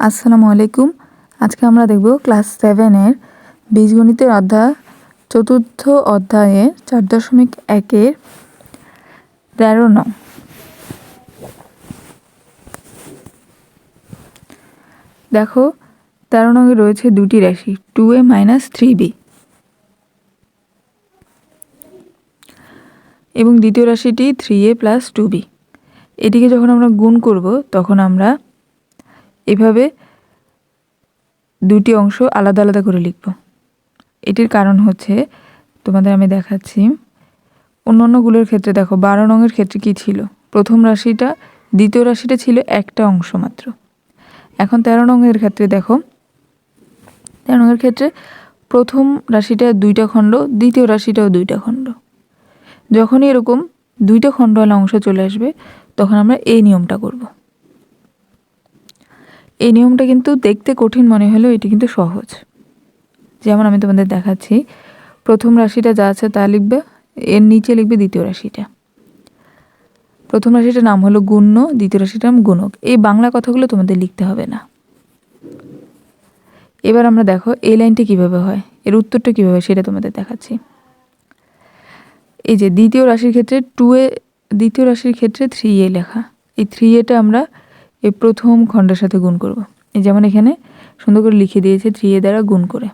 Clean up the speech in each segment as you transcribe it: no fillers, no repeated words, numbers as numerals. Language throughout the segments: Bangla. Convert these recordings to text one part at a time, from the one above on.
আসসালামু আলাইকুম। আজকে আমরা দেখব ক্লাস 7-এর বীজগণিতের অধ্যায় চতুর্থ অধ্যায়ের 4.1-এর 13 নং। দেখো 13 নংয়ে রয়েছে দুটি রাশি 2a - 3b এবং দ্বিতীয় রাশিটি 3a + 2b। এটিকে যখন আমরা গুণ করব তখন আমরা এভাবে দুটি অংশ আলাদা আলাদা করে লিখব। এটির কারণ হচ্ছে তোমাদের আমি দেখাচ্ছি। অন্যান্যগুলোর ক্ষেত্রে দেখো 12 নংয়ের ক্ষেত্রে কি ছিল, প্রথম রাশিটা দ্বিতীয় রাশিটা ছিল একটা অংশ মাত্র। এখন 13 নংয়ের ক্ষেত্রে দেখো 13 নংয়ের ক্ষেত্রে প্রথম রাশিটা দুইটা খণ্ড, দ্বিতীয় রাশিটাও দুইটা খণ্ড। যখনই এরকম দুইটা খণ্ডওয়ালা অংশ চলে আসবে তখন আমরা এই নিয়মটা করব। এই নিয়মটা কিন্তু দেখতে কঠিন মনে হলেও এটি কিন্তু সহজ। যেমন আমি তোমাদের দেখাচ্ছি, প্রথম রাশিটা যা আছে তা লিখবে, এর নিচে লিখবে দ্বিতীয় রাশিটা। প্রথম রাশিটার নাম হলো গুণ্য, দ্বিতীয় রাশিটার নাম গুণক। এই বাংলা কথাগুলো তোমাদের লিখতে হবে না। এবার আমরা দেখো এই লাইনটি কিভাবে হয়, এর উত্তরটা কিভাবে হয় সেটা তোমাদের দেখাচ্ছি। এই যে দ্বিতীয় রাশির ক্ষেত্রে 2a, দ্বিতীয় রাশির ক্ষেত্রে 3a লেখা, এই 3aটা আমরা এই প্রথম খণ্ডের সাথে গুণ করব। এই যেমন এখানে সুন্দর করে লিখে দিয়েছে 3a দ্বারা গুণ করে,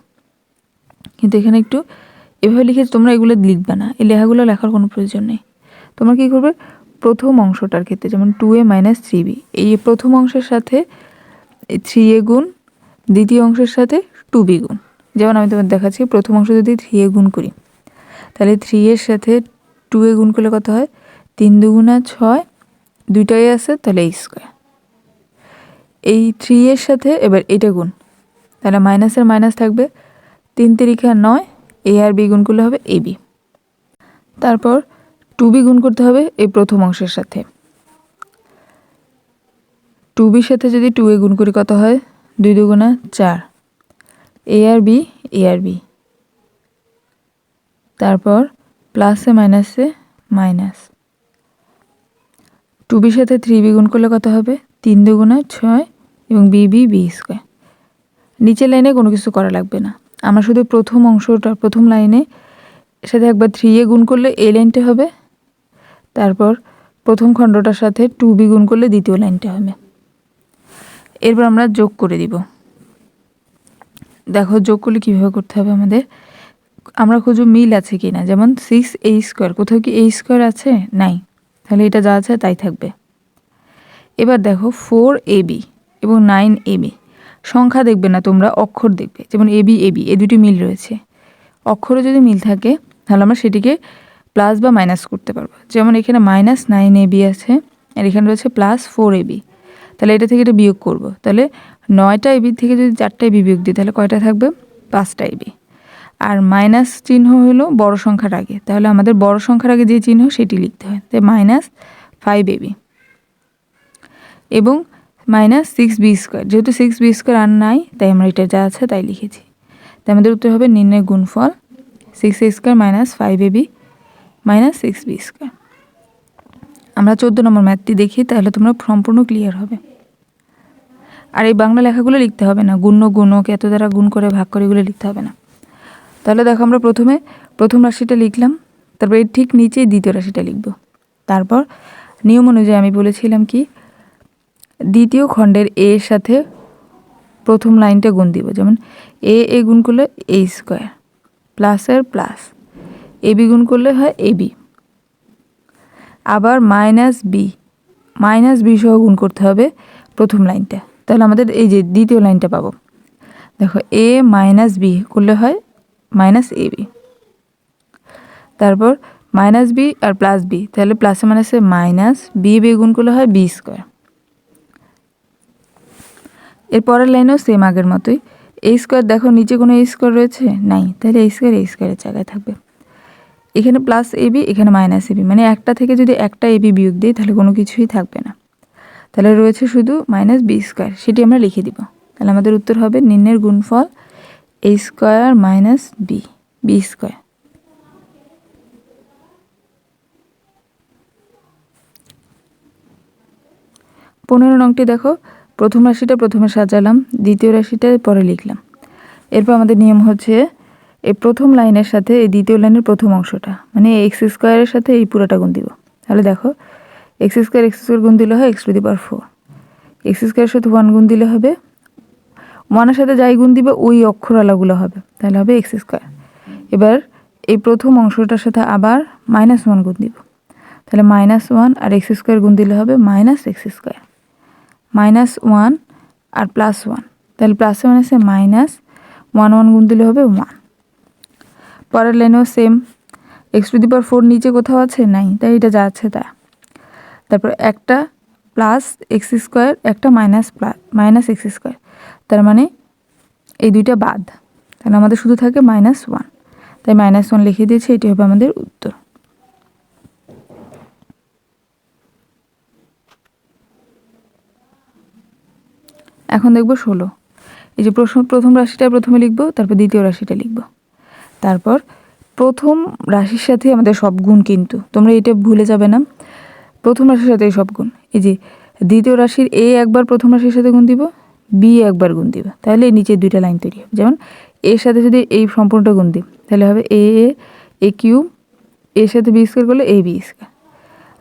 কিন্তু এখানে একটু এভাবে লিখেছে, তোমরা এগুলো লিখবে না, এই লেখাগুলো লেখার কোনো প্রয়োজন নেই। তোমরা কী করবে, প্রথম অংশটার ক্ষেত্রে যেমন 2a - 3b, এই প্রথম অংশের সাথে 3a গুণ, দ্বিতীয় অংশের সাথে 2b গুণ। যেমন আমি তোমাদের দেখাচ্ছি, প্রথম অংশ যদি 3a গুণ করি তাহলে 3 এর সাথে 2a গুণ করলে কত হয়, 3 × 2 = 6, দুইটাই আছে তাহলে a স্কোয়ার। এই 3 এর সাথে এবার এটা গুণ, তাহলে মাইনাসের মাইনাস থাকবে, 3 × 3 = 9, a আর b গুণ করলে হবে ab। তারপর 2b গুণ করতে হবে এই প্রথম অংশের সাথে, 2bর সাথে যদি 2a গুণ করি কত হয়, 2 × 2 = 4, a আর b। তারপর প্লাসে মাইনাসে মাইনাস, 2bর সাথে 3b গুণ করলে কত হবে, 3 × 2 = 6 এবং b স্কোয়ার। নিচের লাইনে কোনো কিছু করা লাগবে না, আমরা শুধু প্রথম অংশটা প্রথম লাইনে সাথে একবার 3a গুণ করলে এই লাইনটা হবে, তারপর প্রথম খণ্ডটার সাথে 2b গুণ করলে দ্বিতীয় লাইনটা হবে। এরপর আমরা যোগ করে দিব। দেখো যোগ করলে কীভাবে করতে হবে আমাদের, আমরা খুঁজব মিল আছে কি না। যেমন 6a², কোথাও কি a স্কোয়ার আছে, নাই, তাহলে এটা যা আছে তাই থাকবে। এবার দেখো 4ab এবং 9ab, সংখ্যা দেখবে না তোমরা, অক্ষর দেখবে। যেমন ab এই দুটি মিল রয়েছে, অক্ষরে যদি মিল থাকে তাহলে আমরা সেটিকে প্লাস বা মাইনাস করতে পারবো। যেমন এখানে -9ab আছে আর এখানে রয়েছে +4ab, তাহলে এটা থেকে এটা বিয়োগ করব, তাহলে 9টা ab থেকে যদি 4টা ab বিয়োগ দিই তাহলে কয়টা থাকবে, 5টা ab। আর মাইনাস চিহ্ন হলো বড় সংখ্যার আগে, তাহলে আমাদের বড় সংখ্যার আগে যে চিহ্ন সেটি লিখতে হয়, তাই -5ab এবং -6b², যেহেতু 6b² আর নাই তাই আমরা এটা যা আছে তাই লিখেছি। তাই আমাদের উত্তর হবে নির্ণয় গুণফল 6a² - 5ab - 6b²। আমরা 14 নম্বর ম্যাথটি দেখি, তাহলে তোমরা সম্পূর্ণ ক্লিয়ার হবে। আর এই বাংলা লেখাগুলো লিখতে হবে না, গুণ্য গুণক এত দ্বারা গুণ করে ভাগ করে এগুলো লিখতে হবে না। তাহলে দেখো আমরা প্রথমে প্রথম রাশিটা লিখলাম, তারপর এর ঠিক নিচে দ্বিতীয় রাশিটা লিখব। তারপর নিয়ম অনুযায়ী আমি বলেছিলাম কি, দ্বিতীয় খণ্ডের a এর সাথে প্রথম লাইনটা গুণ দিব। যেমন a গুণ করলে a², প্লাসের প্লাস, ab গুণ করলে হয় ab, আবার -b সহ গুণ করতে হবে প্রথম লাইনটা, তাহলে আমাদের এই যে দ্বিতীয় লাইনটা পাবো। দেখো a - b করলে হয় -ab, তারপর -b আর +b, তাহলে প্লাসে মাইনাসে মাইনাস, b গুণ করলে হয় b²। এর পরের লাইনেও সেম আগের মতোই, a², দেখো নিচে কোনো a² রয়েছে, নাই, তাহলে a² জায়গায় থাকবে। এখানে +ab, এখানে -ab, মানে একটা থেকে যদি একটা ab বিয়োগ দিই তাহলে কোনো কিছুই থাকবে না, তাহলে রয়েছে শুধু -b², সেটি আমরা লিখে দিব। তাহলে আমাদের উত্তর হবে নির্ণয়ের গুণফল a² - b²। 15 নংটি দেখো, প্রথম রাশিটা প্রথমে সাজালাম, দ্বিতীয় রাশিটা পরে লিখলাম। এরপর আমাদের নিয়ম হচ্ছে এই প্রথম লাইনের সাথে এই দ্বিতীয় লাইনের প্রথম অংশটা মানে এক্স স্কোয়ারের সাথে এই পুরোটা গুণ দিব। তাহলে দেখো এক্স স্কোয়ার গুণ দিলে হয় x⁴। এক্স স্কোয়ারের সাথে 1 গুণ দিলে হবে, 1-এর সাথে যাই গুণ দিবে ওই অক্ষরওয়ালাগুলো হবে, তাহলে হবে এক্স স্কোয়ার। এবার এই প্রথম অংশটার সাথে আবার -1 গুণ দিব, তাহলে -1 আর এক্স স্কোয়ার গুণ দিলে হবে -x²। -1 আর +1, তাহলে প্লাসে মাইনাসে -1 গুণ দিলে হবে 1। পরের লাইনেও সেম, x⁴ নিচে কোথাও আছে? নাই, তাই এটা যা আছে তা। তারপর একটা +x², একটা -x², তার মানে এই দুইটা বাদ, তাহলে আমাদের শুধু থাকে -1, তাই -1 লিখে দিয়েছি, এটি হবে আমাদের উত্তর। এখন দেখব 16। এই যে প্রথম রাশিটা প্রথমে লিখব, তারপর দ্বিতীয় রাশিটা লিখব, তারপর প্রথম রাশির সাথে আমাদের সব গুণ, কিন্তু তোমরা এটা ভুলে যাবে না, প্রথম রাশির সাথে সব গুণ। এই যে দ্বিতীয় রাশির এ একবার প্রথম রাশির সাথে গুণ দিব, বি একবার গুণ দিব, তাহলে এই নিচের দুইটা লাইন তৈরি হবে। যেমন এর সাথে যদি এই সম্পূর্ণটা গুণ দিই তাহলে হবে a³ এর সাথে b² করলে ab²।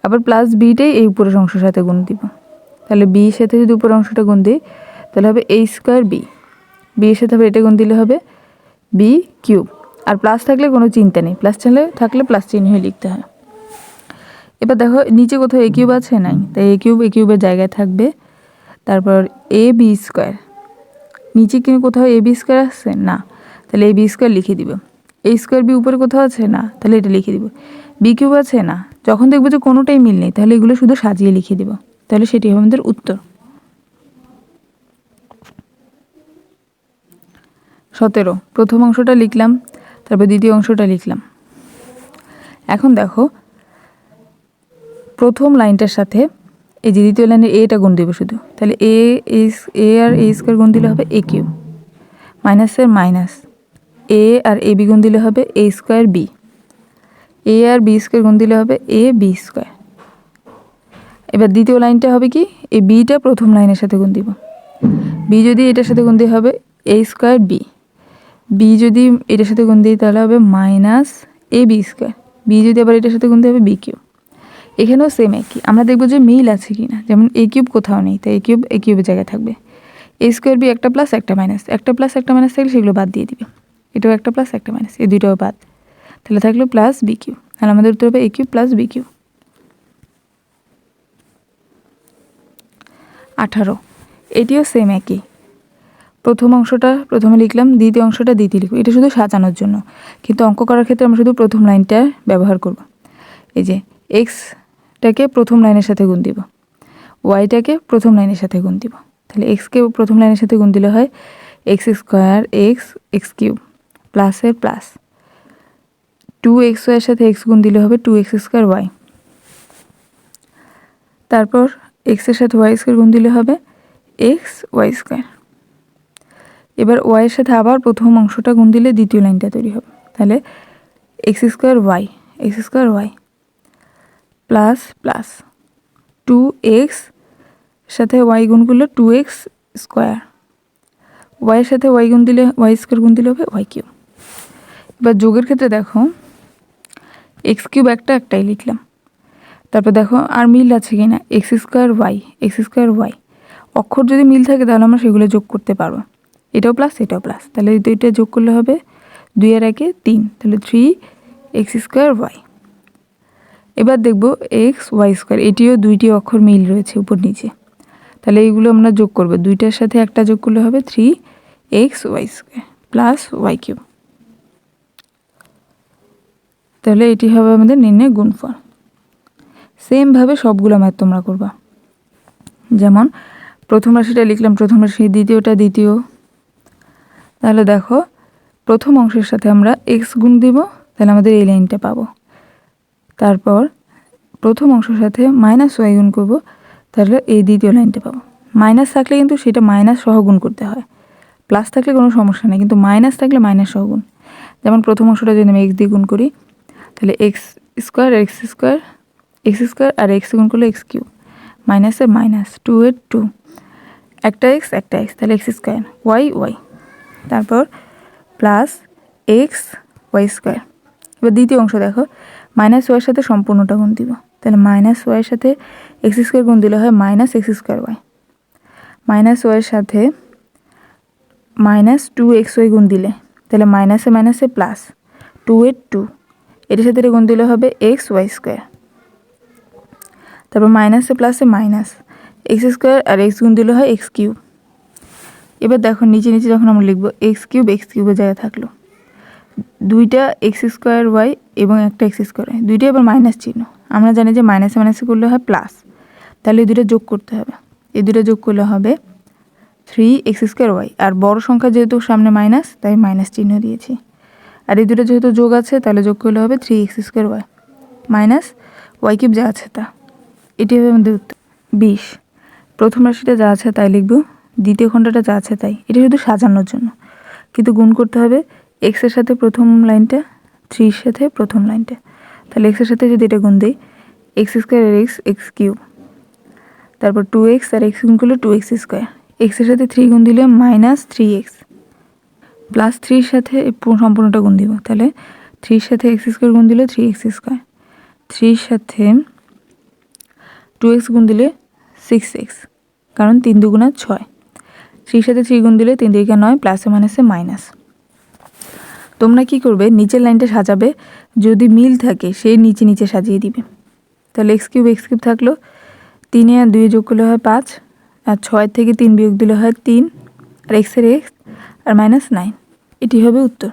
আবার প্লাস বিটাই এই উপরের অংশের সাথে গুণ দিব, তাহলে বির সাথে যদি উপরের অংশটা গুণ দিই তাহলে হবে a²b। বি এর সাথে আবার এটা গুণ দিলে হবে b³। আর প্লাস থাকলে কোনো চিন্তা নেই, প্লাস থাকলে প্লাস চিহ্ন হয়ে লিখতে হয়। এবার দেখো নিচে কোথাও a³ আছে? নাই, তাই a³ জায়গায় থাকবে। তারপর ab², নিচে কিন্তু কোথাও ab² আছে? না, তাহলে ab² লিখে দিব। a²b উপরে কোথাও আছে? না, তাহলে এটা লিখে দিব। b³ আছে? না, যখন দেখবো যে কোনোটাই মিল নেই তাহলে এগুলো শুধু সাজিয়ে লিখে দিব, তাহলে সেটি হবে আমাদের উত্তর। 17 প্রথম অংশটা লিখলাম, তারপর দ্বিতীয় অংশটা লিখলাম। এখন দেখো প্রথম লাইনটার সাথে এই যে দ্বিতীয় লাইনের এটা গুণ দেবে শুধু, তাহলে এ আর a² গুণ দিলে হবে a³, মাইনাসের মাইনাস, এ আর ab গুণ দিলে হবে a²b, এ আর b² গুণ দিলে হবে ab²। এবার দ্বিতীয় লাইনটা হবে কি, এই বিটা প্রথম লাইনের সাথে গুণ দিব, বি যদি এটার সাথে গুণ দিয়ে হবে a²b, বি যদি এটার সাথে গুণ দিই তাহলে হবে -ab², বি যদি আবার এটার সাথে গুণ দিয়ে হবে b³। এখানেও সেম একই, আমরা দেখবো যে মিল আছে কি না। যেমন a³ কোথাও নেই, তাই a³ জায়গায় থাকবে। a²b একটা প্লাস একটা মাইনাস, একটা প্লাস একটা মাইনাস থাকলে সেগুলো বাদ দিয়ে দিবে, এটাও একটা প্লাস একটা মাইনাস, এই দুইটাও বাদ, তাহলে থাকলো +b³। তাহলে আমাদের উত্তর হবে a³ + b³। 18 এটিও সেম একই, প্রথম অংশটা প্রথমে লিখলাম, দ্বিতীয় অংশটা দ্বিতীয় লিখব, এটা শুধু সাজানোর জন্য, কিন্তু অঙ্ক করার ক্ষেত্রে আমরা শুধু প্রথম লাইনটা ব্যবহার করব। এই যে এক্সটাকে প্রথম লাইনের সাথে গুণ দিব, ওয়াইটাকে প্রথম লাইনের সাথে গুণ দিব, তাহলে এক্সকে প্রথম লাইনের সাথে গুণ দিলে হয় x² x³ প্লাসের প্লাস, 2xy এর সাথে x গুণ দিলে হবে 2x²y, তারপর x এর সাথে y² গুণ দিলে হবে xy²। এবার y এর সাথে আবার প্রথম অংশটা গুণ দিলে দ্বিতীয় লাইনটা তৈরি হবে, তাহলে x² প্লাস প্লাস 2x সাথে y গুণ করলে 2x², y এর সাথে y গুণ দিলে y² গুণ দিলে হবে y³। এবার যোগের ক্ষেত্রে দেখো x³ একটাই লিখলাম, তারপর দেখো আর মিল আছে কি না, x²y, অক্ষর যদি মিল থাকে তাহলে আমরা সেগুলো যোগ করতে পারবো, এটাও প্লাস এটাও প্লাস, তাহলে এই দুইটা যোগ করলে হবে 2 আর 1 3, তাহলে 3x²y। এবার দেখব xy², এটিও দুইটি অক্ষর মিল রয়েছে উপর নিচে, তাহলে এইগুলো আমরা যোগ করব, দুইটার সাথে একটা যোগ করলে হবে 3xy² প্লাস y³। তাহলে এটি হবে আমাদের নির্ণয় গুণফল। সেমভাবে সবগুলো ম্যাথ তোমরা করবা, যেমন প্রথম রাশিটা লিখলাম প্রথম রাশি, দ্বিতীয়টা দ্বিতীয়, তাহলে দেখো প্রথম অংশের সাথে আমরা x গুণ দিব, তাহলে আমাদের এই লাইনটা পাবো। তারপর প্রথম অংশের সাথে -y গুণ করব, তাহলে এই দ্বিতীয় লাইনটা পাবো। মাইনাস থাকলে কিন্তু সেটা মাইনাস সহ গুণ করতে হয়, প্লাস থাকলে কোনো সমস্যা নেই, কিন্তু মাইনাস থাকলে মাইনাস সহ গুণ। যেমন প্রথম অংশটা যদি আমি x দিয়ে গুণ করি তাহলে x² আর x গুণ করলে x³ মাইনাসের মাইনাস, 2 এর 2, একটা এক্স তাহলে এক্স স্কোয়ার, ওয়াই, তারপর প্লাস এক্স ওয়াই স্কোয়ার। এবার দ্বিতীয় অংশ দেখো, মাইনাস ওয়াইয়ের সাথে সম্পূর্ণটা গুণ দিব, তাহলে মাইনাস ওয়াইয়ের সাথে এক্স স্কোয়ার গুণ দিলে হয় minus x square y, minus ওয়াইয়ের সাথে মাইনাস 2xy গুণ দিলে তাহলে মাইনাসে মাইনাসে প্লাস 2 এটার সাথে এটা গুণ দিলে হবে এক্স ওয়াই স্কোয়ার, তারপর মাইনাসে প্লাসে মাইনাস এক্স স্কোয়ার আর এক্স গুণ দিলে হয় এক্স কিউব। এবার দেখো নিচে যখন আমরা লিখবো এক্স কিউবের জায়গায় থাকলো, দুইটা এক্স স্কোয়ার ওয়াই এবং একটা এক্স স্কোয়ার ওয়াই, দুইটাই আবার মাইনাস চিহ্ন। আমরা জানি যে মাইনাসে মাইনাসে করলে হয় প্লাস, তাহলে এই দুটো যোগ করতে হবে, এই দুটো যোগ করলে হবে 3x স্কোয়ার ওয়াই। আর বড় সংখ্যা যেহেতু সামনে মাইনাস তাই মাইনাস চিহ্ন দিয়েছি, আর এই দুটো যেহেতু যোগ আছে তাহলে যোগ করলে হবে 3x square y minus y cube যা আছে তা। এটি হবে আমাদের উত্তর 20। প্রথম রাশিটা যা আছে তাই লিখব, দ্বিতীয় খণ্ডটা যা আছে তাই। এটা শুধু সাজানোর জন্য, কিন্তু গুণ করতে হবে এক্সের সাথে প্রথম লাইনটা, 3 সাথে প্রথম লাইনটা। তাহলে এক্সের সাথে যদি এটা গুণ দিই এক্স স্কোয়ার আর এক্স কিউব, তারপর 2x আর এক্স গুণ করলে 2x স্কোয়ার, এক্সের সাথে 3 গুণ দিলে মাইনাস 3x, প্লাস 3 সাথে সম্পূর্ণটা গুণ দিব, তাহলে 3 সাথে এক্স স্কোয়ার গুণ দিলে 3x স্কোয়ার, 3 সাথে 2x গুণ দিলে 6x, কারণ 3 দুগুণা 6, 3 সাথে 3 গুণ দিলে 3 দুগুণা 9, প্লাসে মাইনাসে মাইনাস। তোমরা কি করবে, নিচের লাইনটা সাজাবে, যদি মিল থাকে সেই নিচে সাজিয়ে দিবে। তাহলে এক্স কিউব থাকলো, 3 আর 2 যোগ করলে হয় 5, আর 6 থেকে 3 বিয়োগ দিলে হয় 3, আর এক্সের এক্স আর -9। এটি হবে উত্তর।